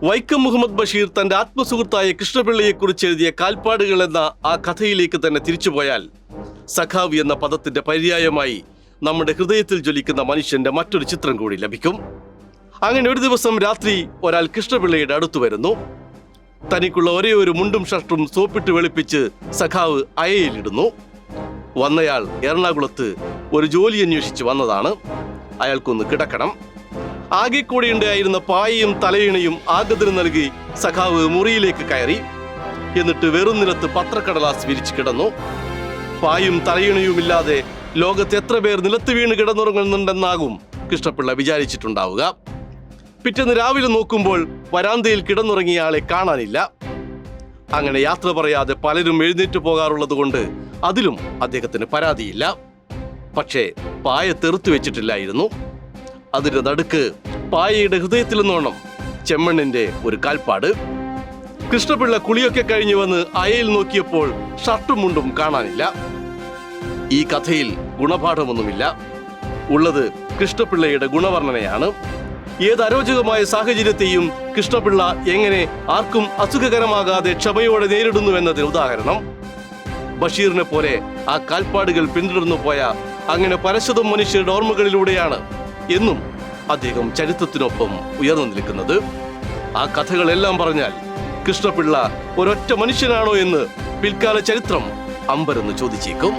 വൈക്കം മുഹമ്മദ് ബഷീർ തന്റെ ആത്മസുഹൃത്തായ കൃഷ്ണപിള്ളയെക്കുറിച്ച് എഴുതിയ കാൽപ്പാടുകൾ എന്ന ആ കഥയിലേക്ക് തന്നെ തിരിച്ചുപോയാൽ സഖാവ് എന്ന പദത്തിന്റെ പര്യായമായി നമ്മുടെ ഹൃദയത്തിൽ ജ്വലിക്കുന്ന മനുഷ്യന്റെ മറ്റൊരു ചിത്രം കൂടി ലഭിക്കും. അങ്ങനെ ഒരു ദിവസം രാത്രി ഒരാൾ കൃഷ്ണപിള്ളയുടെ അടുത്തു വരുന്നു. തനിക്കുള്ള ഒരേ ഒരു മുണ്ടും ഷർട്ടും സോപ്പിട്ട് വെളുപ്പിച്ച് സഖാവ് അയയിലിടുന്നു. വന്നയാൾ എറണാകുളത്ത് ഒരു ജോലി അന്വേഷിച്ച് വന്നതാണ്. അയാൾക്കൊന്ന് കിടക്കണം. ആകെ കൂടെയുണ്ടായിരുന്ന പായയും തലയിണയും ആഗതന് നൽകി സഖാവ് മുറിയിലേക്ക് കയറി. എന്നിട്ട് വെറും നിലത്ത് പത്രക്കടലാസ് വിരിച്ചു കിടന്നു. പായും തലയിണയുമില്ലാതെ ലോകത്ത് എത്ര പേർ നിലത്ത് വീണ് കിടന്നുറങ്ങുന്നുണ്ടെന്നാകും കൃഷ്ണപിള്ള വിചാരിച്ചിട്ടുണ്ടാവുക. പിറ്റേന്ന് രാവിലെ നോക്കുമ്പോൾ വരാന്തയിൽ കിടന്നുറങ്ങിയ ആളെ കാണാനില്ല. അങ്ങനെ യാത്ര പറയാതെ പലരും എഴുന്നേറ്റ് പോകാറുള്ളത് കൊണ്ട് അതിലും അദ്ദേഹത്തിന് പരാതിയില്ല. പക്ഷേ പായ തെറുത്തു വെച്ചിട്ടില്ലായിരുന്നു. അതിന്റെ നടുക്ക് പായയുടെ ഹൃദയത്തിൽ നിന്നോണം ചെമ്മണ്ണിന്റെ ഒരു കാൽപ്പാട്. കൃഷ്ണപിള്ള കുളിയൊക്കെ കഴിഞ്ഞു വന്ന് അയയിൽ നോക്കിയപ്പോൾ ഷർട്ടും മുണ്ടും കാണാനില്ല. ഈ കഥയിൽ ഗുണപാഠമൊന്നുമില്ല. ഉള്ളത് കൃഷ്ണപിള്ളയുടെ ഗുണവർണ്ണനയാണ്. ഏത് അരോചകമായ സാഹചര്യത്തെയും കൃഷ്ണപിള്ള എങ്ങനെ ആർക്കും അസുഖകരമാകാതെ ക്ഷമയോടെ നേരിടുന്നുവെന്നതിന് ഉദാഹരണം. ബഷീറിനെ പോലെ ആ കാൽപ്പാടുകൾ പിന്തുടർന്നു പോയ അങ്ങനെ പരശതും മനുഷ്യരുടെ ഓർമ്മകളിലൂടെയാണ് എന്നും അദ്ദേഹം ചരിത്രത്തിനൊപ്പം ഉയർന്നു നിൽക്കുന്നത്. ആ കഥകളെല്ലാം പറഞ്ഞാൽ കൃഷ്ണപിള്ള ഒരൊറ്റ മനുഷ്യനാണോ എന്ന് പിൽക്കാല ചരിത്രം അമ്പരന്ന് ചോദിച്ചേക്കും.